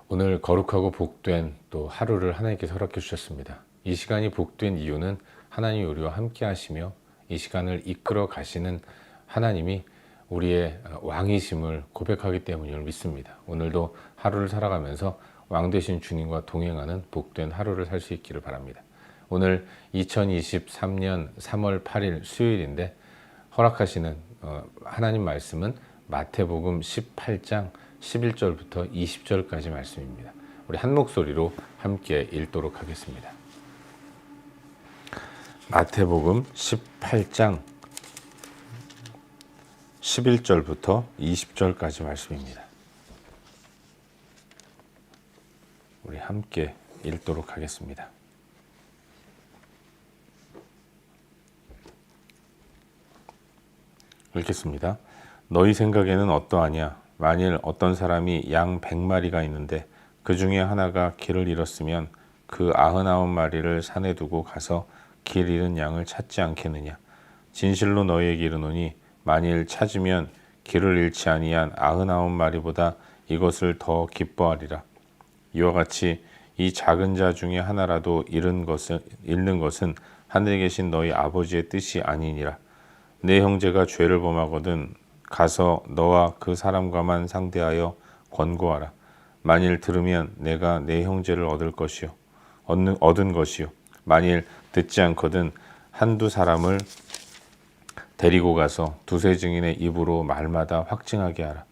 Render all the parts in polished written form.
오늘 거룩하고 복된 또 하루를 하나님께서 허락해 주셨습니다. 이 시간이 복된 이유는 하나님 우리와 함께 하시며 이 시간을 이끌어 가시는 하나님이 우리의 왕이심을 고백하기 때문임을 믿습니다. 오늘도 하루를 살아가면서 왕 되신 주님과 동행하는 복된 하루를 살 수 있기를 바랍니다. 오늘 2023년 3월 8일 수요일인데 허락하시는 하나님 말씀은 마태복음 18장 11절부터 20절까지 말씀입니다. 우리 한 목소리로 함께 읽도록 하겠습니다. 마태복음 18장 11절부터 20절까지 말씀입니다. 우리 함께 읽도록 하겠습니다. 읽겠습니다. 너희 생각에는 어떠하냐? 만일 어떤 사람이 양 100마리가 있는데 그 중에 하나가 길을 잃었으면 그 99마리를 산에 두고 가서 길 잃은 양을 찾지 않겠느냐? 진실로 너희에게 이르노니 만일 찾으면 길을 잃지 아니한 99마리보다 이것을 더 기뻐하리라. 이와 같이 이 작은 자 중에 하나라도 잃는 것은 하늘에 계신 너희 아버지의 뜻이 아니니라. 내 형제가 죄를 범하거든 가서 너와 그 사람과만 상대하여 권고하라. 만일 들으면 내가 내 형제를 얻은 것이요. 만일 듣지 않거든 한두 사람을 데리고 가서 두세 증인의 입으로 말마다 확증하게 하라.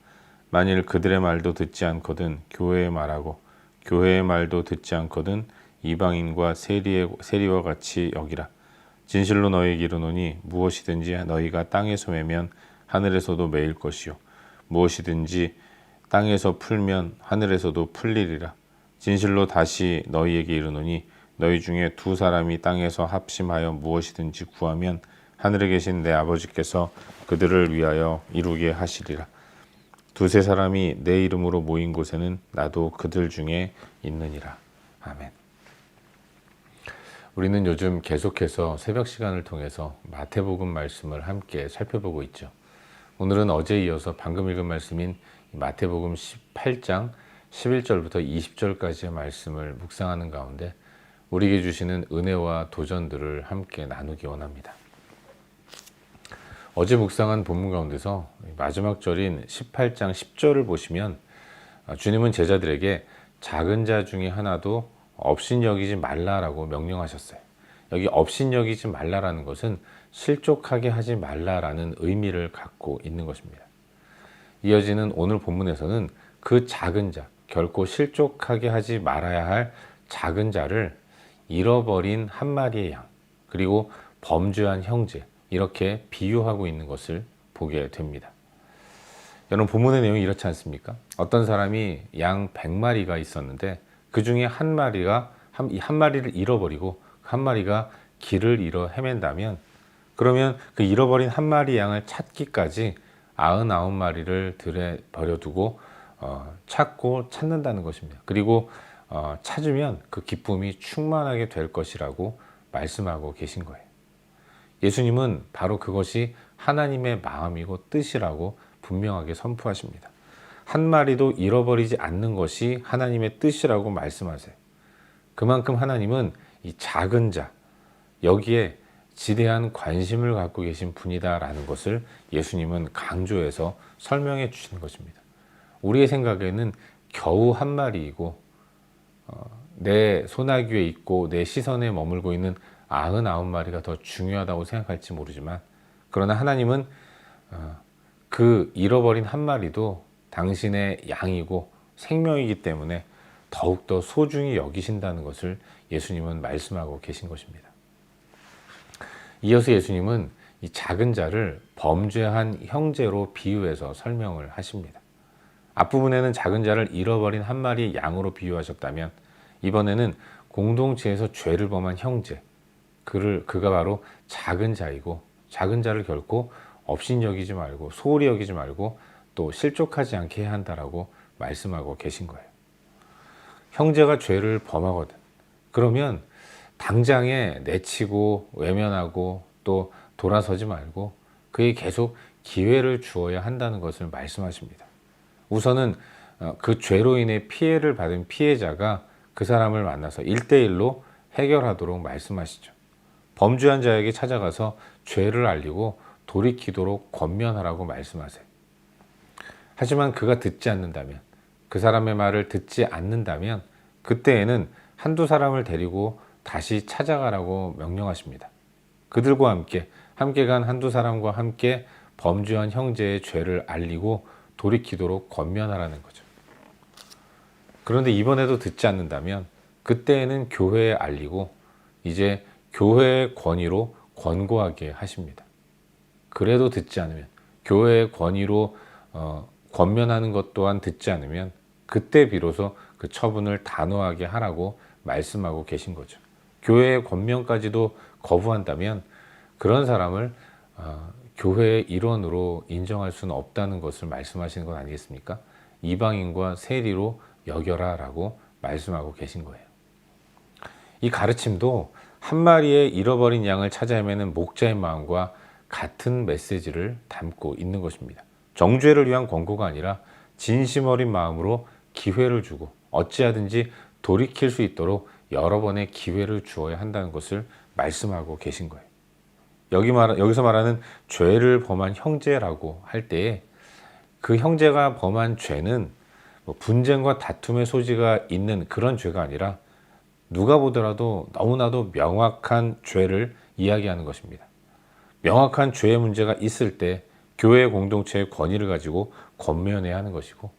만일 그들의 말도 듣지 않거든 교회의 말하고 교회의 말도 듣지 않거든 이방인과 세리와 같이 여기라. 진실로 너희에게 이르노니 무엇이든지 너희가 땅에서 매면 하늘에서도 매일 것이요 무엇이든지 땅에서 풀면 하늘에서도 풀리리라. 진실로 다시 너희에게 이르노니 너희 중에 두 사람이 땅에서 합심하여 무엇이든지 구하면 하늘에 계신 내 아버지께서 그들을 위하여 이루게 하시리라. 두세 사람이 내 이름으로 모인 곳에는 나도 그들 중에 있느니라. 아멘. 우리는 요즘 계속해서 새벽 시간을 통해서 마태복음 말씀을 함께 살펴보고 있죠. 오늘은 어제에 이어서 방금 읽은 말씀인 마태복음 18장 11절부터 20절까지의 말씀을 묵상하는 가운데 우리에게 주시는 은혜와 도전들을 함께 나누기 원합니다. 어제 묵상한 본문 가운데서 마지막 절인 18장 10절을 보시면 주님은 제자들에게 작은 자 중에 하나도 업신여기지 말라라고 명령하셨어요. 여기 업신여기지 말라라는 것은 실족하게 하지 말라라는 의미를 갖고 있는 것입니다. 이어지는 오늘 본문에서는 그 작은 자, 결코 실족하게 하지 말아야 할 작은 자를 잃어버린 한 마리의 양, 그리고 범죄한 형제, 이렇게 비유하고 있는 것을 보게 됩니다. 여러분, 본문의 내용이 이렇지 않습니까? 어떤 사람이 양 100마리가 있었는데 그 중에 한 마리를 잃어버리고 한 마리가 길을 잃어 헤맨다면, 그러면 그 잃어버린 한 마리 양을 찾기까지 99마리를 들에 버려두고 찾고 찾는다는 것입니다. 그리고 찾으면 그 기쁨이 충만하게 될 것이라고 말씀하고 계신 거예요. 예수님은 바로 그것이 하나님의 마음이고 뜻이라고 분명하게 선포하십니다. 한 마리도 잃어버리지 않는 것이 하나님의 뜻이라고 말씀하세요. 그만큼 하나님은 이 작은 자, 여기에 지대한 관심을 갖고 계신 분이다라는 것을 예수님은 강조해서 설명해 주시는 것입니다. 우리의 생각에는 겨우 한 마리이고 내 소나귀에 있고 내 시선에 머물고 있는 99마리가 더 중요하다고 생각할지 모르지만, 그러나 하나님은 그 잃어버린 한 마리도 당신의 양이고 생명이기 때문에 더욱더 소중히 여기신다는 것을 예수님은 말씀하고 계신 것입니다. 이어서 예수님은 이 작은 자를 범죄한 형제로 비유해서 설명을 하십니다. 앞부분에는 작은 자를 잃어버린 한 마리 양으로 비유하셨다면, 이번에는 공동체에서 죄를 범한 형제, 그가 바로 작은 자이고, 작은 자를 결코 업신여기지 말고 소홀히 여기지 말고 또 실족하지 않게 해야 한다라고 말씀하고 계신 거예요. 형제가 죄를 범하거든, 그러면 당장에 내치고 외면하고 또 돌아서지 말고 그에 계속 기회를 주어야 한다는 것을 말씀하십니다. 우선은 그 죄로 인해 피해를 받은 피해자가 그 사람을 만나서 1대1로 해결하도록 말씀하시죠. 범죄한 자에게 찾아가서 죄를 알리고 돌이키도록 권면하라고 말씀하세요. 하지만 그가 듣지 않는다면, 그 사람의 말을 듣지 않는다면 그때에는 한두 사람을 데리고 다시 찾아가라고 명령하십니다. 그들과 함께 간 한두 사람과 함께 범죄한 형제의 죄를 알리고 돌이키도록 권면하라는 거죠. 그런데 이번에도 듣지 않는다면 그때에는 교회에 알리고 이제 교회의 권위로 권고하게 하십니다. 그래도 듣지 않으면, 교회의 권위로 권면하는 것 또한 듣지 않으면 그때 비로소 그 처분을 단호하게 하라고 말씀하고 계신 거죠. 교회의 권면까지도 거부한다면 그런 사람을 교회의 일원으로 인정할 수는 없다는 것을 말씀하시는 건 아니겠습니까? 이방인과 세리로 여겨라 라고 말씀하고 계신 거예요. 이 가르침도 한 마리의 잃어버린 양을 찾아 헤매는 목자의 마음과 같은 메시지를 담고 있는 것입니다. 정죄를 위한 권고가 아니라 진심 어린 마음으로 기회를 주고 어찌하든지 돌이킬 수 있도록 여러 번의 기회를 주어야 한다는 것을 말씀하고 계신 거예요. 여기서 말하는 죄를 범한 형제라고 할 때에 그 형제가 범한 죄는 분쟁과 다툼의 소지가 있는 그런 죄가 아니라 누가 보더라도 너무나도 명확한 죄를 이야기하는 것입니다. 명확한 죄의 문제가 있을 때 교회 공동체의 권위를 가지고 권면해야 하는 것이고,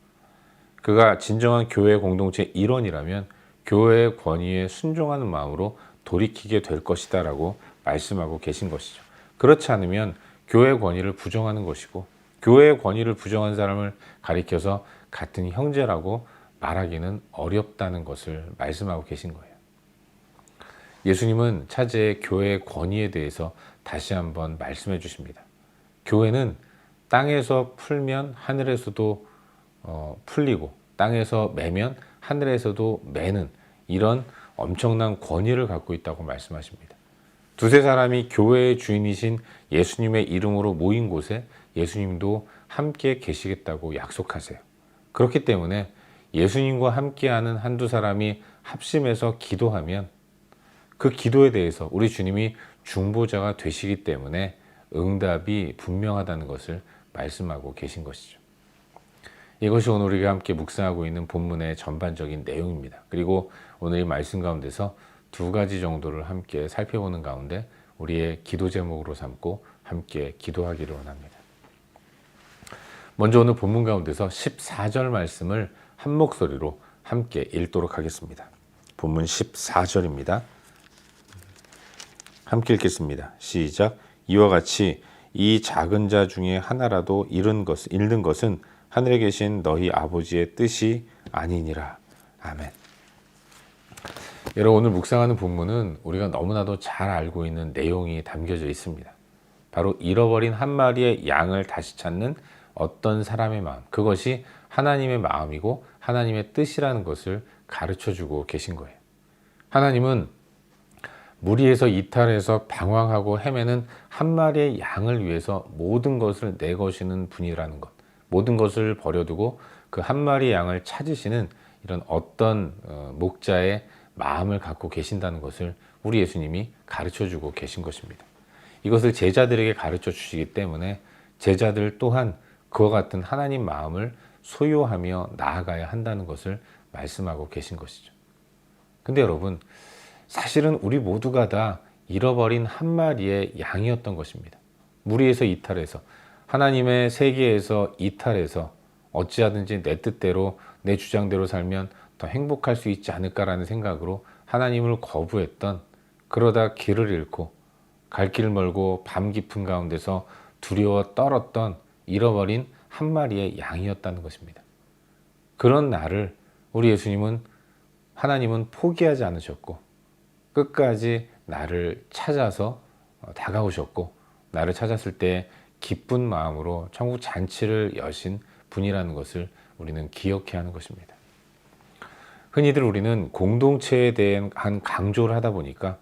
그가 진정한 교회 공동체의 일원이라면 교회의 권위에 순종하는 마음으로 돌이키게 될 것이다 라고 말씀하고 계신 것이죠. 그렇지 않으면 교회의 권위를 부정하는 것이고, 교회의 권위를 부정한 사람을 가리켜서 같은 형제라고 말하기는 어렵다는 것을 말씀하고 계신 거예요. 예수님은 차제의 교회의 권위에 대해서 다시 한번 말씀해 주십니다. 교회는 땅에서 풀면 하늘에서도 풀리고 땅에서 매면 하늘에서도 매는 이런 엄청난 권위를 갖고 있다고 말씀하십니다. 두세 사람이 교회의 주인이신 예수님의 이름으로 모인 곳에 예수님도 함께 계시겠다고 약속하세요. 그렇기 때문에 예수님과 함께하는 한두 사람이 합심해서 기도하면 그 기도에 대해서 우리 주님이 중보자가 되시기 때문에 응답이 분명하다는 것을 말씀하고 계신 것이죠. 이것이 오늘 우리가 함께 묵상하고 있는 본문의 전반적인 내용입니다. 그리고 오늘 이 말씀 가운데서 두 가지 정도를 함께 살펴보는 가운데 우리의 기도 제목으로 삼고 함께 기도하기를 원합니다. 먼저 오늘 본문 가운데서 14절 말씀을 한 목소리로 함께 읽도록 하겠습니다. 본문 14절입니다. 함께 읽겠습니다. 시작. 이와 같이 이 작은 자 중에 하나라도 잃는 것은 하늘에 계신 너희 아버지의 뜻이 아니니라. 아멘. 여러분, 오늘 묵상하는 본문은 우리가 너무나도 잘 알고 있는 내용이 담겨져 있습니다. 바로 잃어버린 한 마리의 양을 다시 찾는 어떤 사람의 마음, 그것이 하나님의 마음이고 하나님의 뜻이라는 것을 가르쳐주고 계신 거예요. 하나님은 무리에서 이탈해서 방황하고 헤매는 한 마리의 양을 위해서 모든 것을 내거시는 분이라는 것, 모든 것을 버려두고 그 한 마리의 양을 찾으시는 이런 어떤 목자의 마음을 갖고 계신다는 것을 우리 예수님이 가르쳐주고 계신 것입니다. 이것을 제자들에게 가르쳐 주시기 때문에 제자들 또한 그와 같은 하나님 마음을 소유하며 나아가야 한다는 것을 말씀하고 계신 것이죠. 근데 여러분, 사실은 우리 모두가 다 잃어버린 한 마리의 양이었던 것입니다. 무리에서 이탈해서, 하나님의 세계에서 이탈해서 어찌하든지 내 뜻대로 내 주장대로 살면 더 행복할 수 있지 않을까라는 생각으로 하나님을 거부했던, 그러다 길을 잃고 갈 길 멀고 밤 깊은 가운데서 두려워 떨었던 잃어버린 한 마리의 양이었다는 것입니다. 그런 나를 우리 하나님은 포기하지 않으셨고 끝까지 나를 찾아서 다가오셨고, 나를 찾았을 때 기쁜 마음으로 천국 잔치를 여신 분이라는 것을 우리는 기억해야 하는 것입니다. 흔히들 우리는 공동체에 대한 강조를 하다 보니까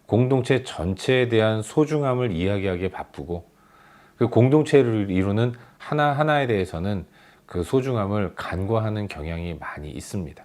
공동체 전체에 대한 소중함을 이야기하기에 바쁘고, 그 공동체를 이루는 하나하나에 대해서는 그 소중함을 간과하는 경향이 많이 있습니다.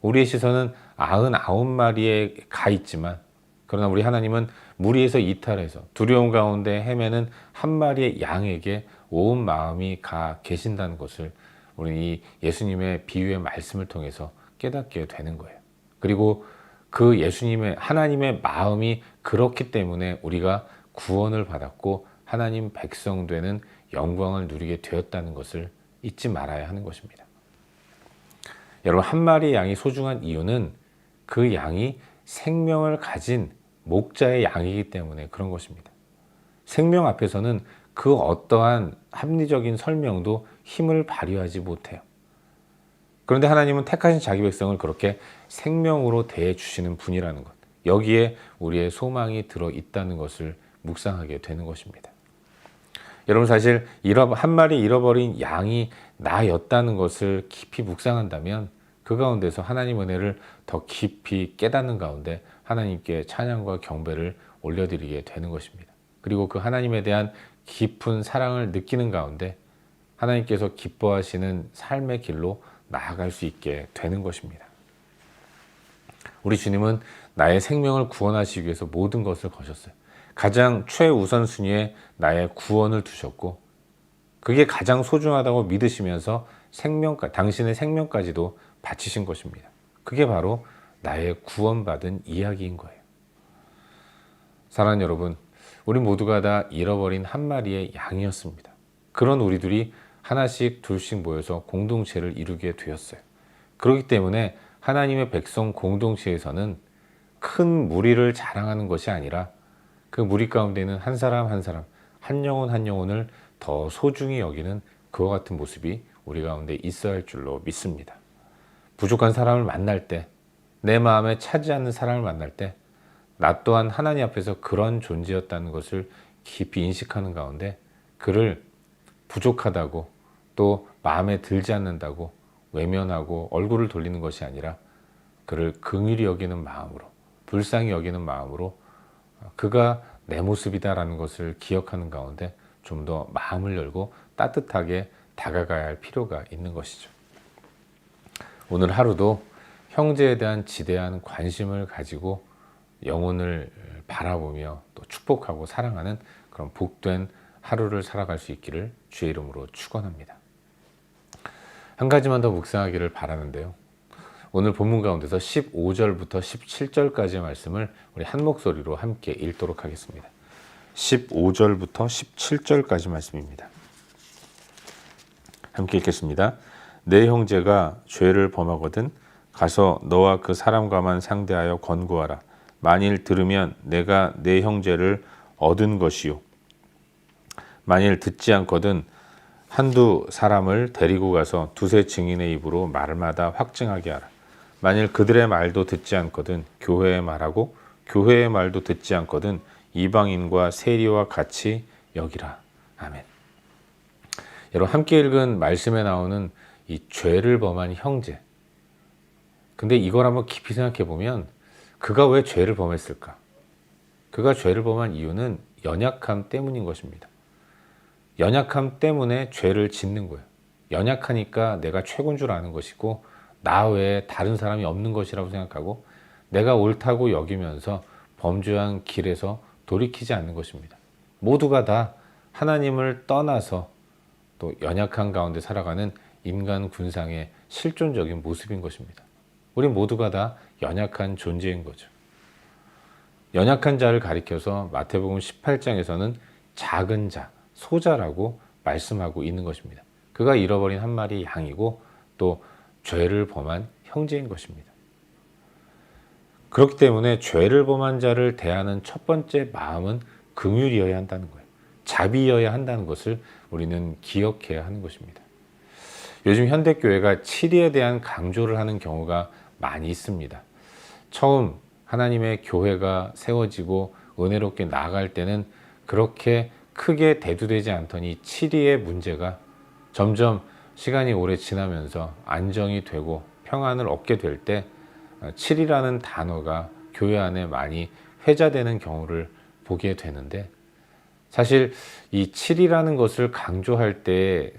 우리의 시선은 99마리에 가 있지만, 그러나 우리 하나님은 무리에서 이탈해서 두려움 가운데 헤매는 한 마리의 양에게 온 마음이 가 계신다는 것을 우리 이 예수님의 비유의 말씀을 통해서 깨닫게 되는 거예요. 그리고 그 예수님의 하나님의 마음이 그렇기 때문에 우리가 구원을 받았고 하나님 백성 되는 영광을 누리게 되었다는 것을 잊지 말아야 하는 것입니다. 여러분, 한 마리의 양이 소중한 이유는 그 양이 생명을 가진 목자의 양이기 때문에 그런 것입니다. 생명 앞에서는 그 어떠한 합리적인 설명도 힘을 발휘하지 못해요. 그런데 하나님은 택하신 자기 백성을 그렇게 생명으로 대해 주시는 분이라는 것, 여기에 우리의 소망이 들어 있다는 것을 묵상하게 되는 것입니다. 여러분, 사실 한 마리 잃어버린 양이 나였다는 것을 깊이 묵상한다면 그 가운데서 하나님 은혜를 더 깊이 깨닫는 가운데 하나님께 찬양과 경배를 올려드리게 되는 것입니다. 그리고 그 하나님에 대한 깊은 사랑을 느끼는 가운데 하나님께서 기뻐하시는 삶의 길로 나아갈 수 있게 되는 것입니다. 우리 주님은 나의 생명을 구원하시기 위해서 모든 것을 거셨어요. 가장 최우선순위에 나의 구원을 두셨고, 그게 가장 소중하다고 믿으시면서 당신의 생명까지도 바치신 것입니다. 그게 바로 나의 구원받은 이야기인 거예요. 사랑하는 여러분, 우리 모두가 다 잃어버린 한 마리의 양이었습니다. 그런 우리들이 하나씩 둘씩 모여서 공동체를 이루게 되었어요. 그렇기 때문에 하나님의 백성 공동체에서는 큰 무리를 자랑하는 것이 아니라 그 무리 가운데는 한 사람 한 사람, 한 영혼 한 영혼을 더 소중히 여기는 그와 같은 모습이 우리 가운데 있어야 할 줄로 믿습니다. 부족한 사람을 만날 때, 내 마음에 차지 않는 사람을 만날 때, 나 또한 하나님 앞에서 그런 존재였다는 것을 깊이 인식하는 가운데 그를 부족하다고 또 마음에 들지 않는다고 외면하고 얼굴을 돌리는 것이 아니라 그를 긍휼히 여기는 마음으로, 불쌍히 여기는 마음으로 그가 내 모습이다라는 것을 기억하는 가운데 좀 더 마음을 열고 따뜻하게 다가가야 할 필요가 있는 것이죠. 오늘 하루도 형제에 대한 지대한 관심을 가지고 영혼을 바라보며 또 축복하고 사랑하는 그런 복된 하루를 살아갈 수 있기를 주의 이름으로 축원합니다. 한 가지만 더 묵상하기를 바라는데요. 오늘 본문 가운데서 15절부터 17절까지의 말씀을 우리 한 목소리로 함께 읽도록 하겠습니다. 15절부터 17절까지 말씀입니다. 함께 읽겠습니다. 내 형제가 죄를 범하거든 가서 너와 그 사람과만 상대하여 권고하라. 만일 들으면 내가 내 형제를 얻은 것이요, 만일 듣지 않거든 한두 사람을 데리고 가서 두세 증인의 입으로 말마다 확증하게 하라. 만일 그들의 말도 듣지 않거든 교회의 말하고 교회의 말도 듣지 않거든 이방인과 세리와 같이 여기라. 아멘. 여러분, 함께 읽은 말씀에 나오는 이 죄를 범한 형제, 근데 이걸 한번 깊이 생각해 보면 그가 왜 죄를 범했을까? 그가 죄를 범한 이유는 연약함 때문인 것입니다. 연약함 때문에 죄를 짓는 거예요. 연약하니까 내가 최고인 줄 아는 것이고 나 외에 다른 사람이 없는 것이라고 생각하고 내가 옳다고 여기면서 범죄한 길에서 돌이키지 않는 것입니다. 모두가 다 하나님을 떠나서 또 연약한 가운데 살아가는 인간 군상의 실존적인 모습인 것입니다. 우리 모두가 다 연약한 존재인 거죠. 연약한 자를 가리켜서 마태복음 18장에서는 작은 자, 소자라고 말씀하고 있는 것입니다. 그가 잃어버린 한 마리 양이고 또 죄를 범한 형제인 것입니다. 그렇기 때문에 죄를 범한 자를 대하는 첫 번째 마음은 긍휼이어야 한다는 거예요. 자비여야 한다는 것을 우리는 기억해야 하는 것입니다. 요즘 현대교회가 치리에 대한 강조를 하는 경우가 많이 있습니다. 처음 하나님의 교회가 세워지고 은혜롭게 나아갈 때는 그렇게 크게 대두되지 않더니 치리의 문제가 점점 시간이 오래 지나면서 안정이 되고 평안을 얻게 될 때 치리라는 단어가 교회 안에 많이 회자되는 경우를 보게 되는데, 사실 이 7이라는 것을 강조할 때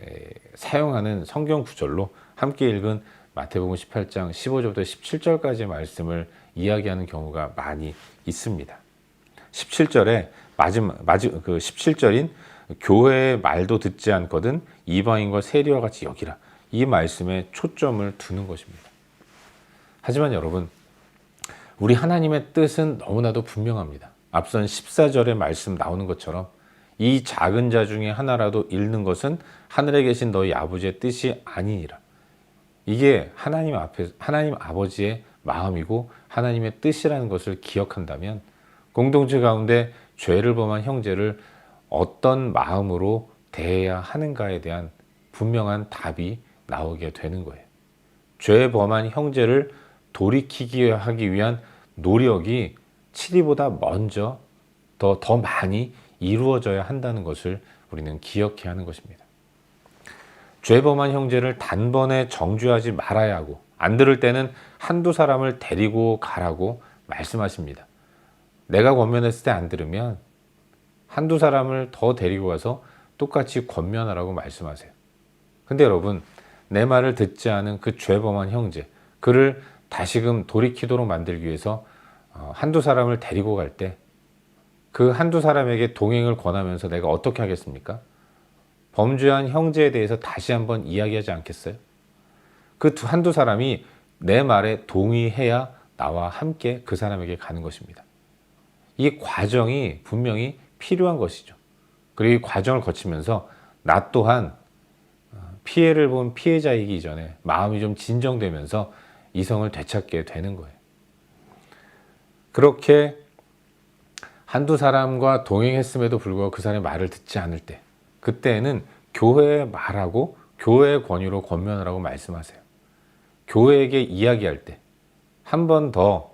사용하는 성경 구절로 함께 읽은 마태복음 18장 15절부터 17절까지의 말씀을 이야기하는 경우가 많이 있습니다. 17절에 그 17절인 교회의 말도 듣지 않거든 이방인과 세리와 같이 여기라, 이 말씀에 초점을 두는 것입니다. 하지만 여러분, 우리 하나님의 뜻은 너무나도 분명합니다. 앞선 14절의 말씀 나오는 것처럼 이 작은 자 중에 하나라도 잃는 것은 하늘에 계신 너희 아버지의 뜻이 아니니라. 이게 하나님 아버지의 마음이고 하나님의 뜻이라는 것을 기억한다면 공동체 가운데 죄를 범한 형제를 어떤 마음으로 대해야 하는가에 대한 분명한 답이 나오게 되는 거예요. 죄 범한 형제를 돌이키게 하기 위한 노력이 7위보다 먼저 더 많이 이루어져야 한다는 것을 우리는 기억해야 하는 것입니다. 죄 범한 형제를 단번에 정죄하지 말아야 하고, 안 들을 때는 한두 사람을 데리고 가라고 말씀하십니다. 내가 권면했을 때 안 들으면 한두 사람을 더 데리고 가서 똑같이 권면하라고 말씀하세요. 근데 여러분, 내 말을 듣지 않은 그 죄 범한 형제, 그를 다시금 돌이키도록 만들기 위해서 한두 사람을 데리고 갈 때 그 한두 사람에게 동행을 권하면서 내가 어떻게 하겠습니까? 범죄한 형제에 대해서 다시 한번 이야기하지 않겠어요? 그 한두 사람이 내 말에 동의해야 나와 함께 그 사람에게 가는 것입니다. 이 과정이 분명히 필요한 것이죠. 그리고 이 과정을 거치면서 나 또한 피해를 본 피해자이기 전에 마음이 좀 진정되면서 이성을 되찾게 되는 거예요. 그렇게 한두 사람과 동행했음에도 불구하고 그 사람의 말을 듣지 않을 때, 그때는 교회에 말하고 교회의 권유로 권면하라고 말씀하세요. 교회에게 이야기할 때 한 번 더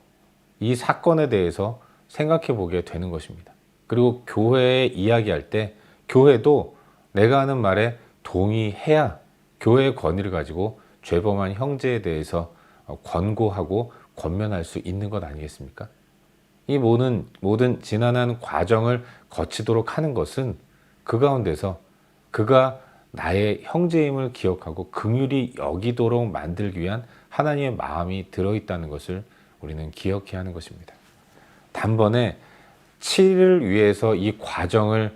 이 사건에 대해서 생각해 보게 되는 것입니다. 그리고 교회에 이야기할 때 교회도 내가 하는 말에 동의해야 교회의 권위를 가지고 죄범한 형제에 대해서 권고하고 권면할 수 있는 것 아니겠습니까? 이 모든 지난한 과정을 거치도록 하는 것은 그 가운데서 그가 나의 형제임을 기억하고 긍휼히 여기도록 만들기 위한 하나님의 마음이 들어있다는 것을 우리는 기억해야 하는 것입니다. 단번에 7을 위해서 이 과정을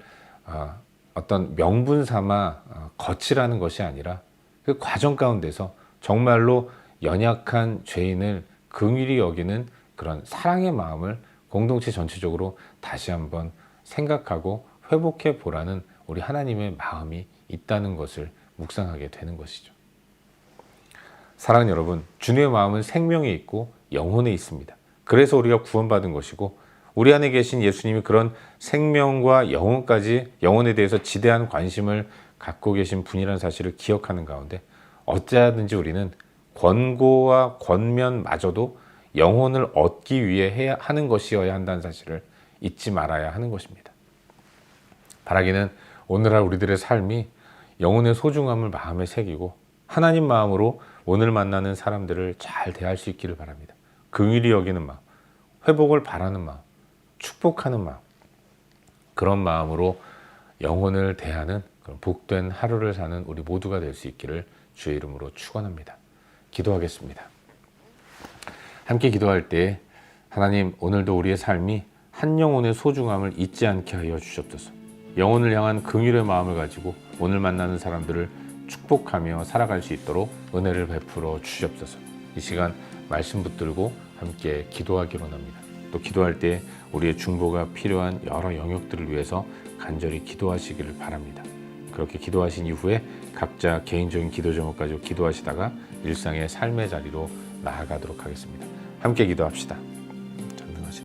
어떤 명분 삼아 거치라는 것이 아니라 그 과정 가운데서 정말로 연약한 죄인을 긍휼히 여기는 그런 사랑의 마음을 공동체 전체적으로 다시 한번 생각하고 회복해 보라는 우리 하나님의 마음이 있다는 것을 묵상하게 되는 것이죠. 사랑하는 여러분, 주님의 마음은 생명에 있고 영혼에 있습니다. 그래서 우리가 구원받은 것이고, 우리 안에 계신 예수님이 그런 생명과 영혼에 대해서 지대한 관심을 갖고 계신 분이라는 사실을 기억하는 가운데 어찌하든지 우리는 권고와 권면마저도 영혼을 얻기 위해 하는 것이어야 한다는 사실을 잊지 말아야 하는 것입니다. 바라기는 오늘날 우리들의 삶이 영혼의 소중함을 마음에 새기고 하나님 마음으로 오늘 만나는 사람들을 잘 대할 수 있기를 바랍니다. 긍휼히 여기는 마음, 회복을 바라는 마음, 축복하는 마음, 그런 마음으로 영혼을 대하는 그런 복된 하루를 사는 우리 모두가 될 수 있기를 주의 이름으로 축원합니다. 기도하겠습니다. 함께 기도할 때 하나님, 오늘도 우리의 삶이 한 영혼의 소중함을 잊지 않게 하여 주시옵소서. 영혼을 향한 긍휼의 마음을 가지고 오늘 만나는 사람들을 축복하며 살아갈 수 있도록 은혜를 베풀어 주시옵소서. 이 시간 말씀 붙들고 함께 기도하기로 합니다. 또 기도할 때 우리의 중보가 필요한 여러 영역들을 위해서 간절히 기도하시기를 바랍니다. 그렇게 기도하신 이후에 각자 개인적인 기도 제목 가지고 기도하시다가 일상의 삶의 자리로 나아가도록 하겠습니다. 함께 기도합시다.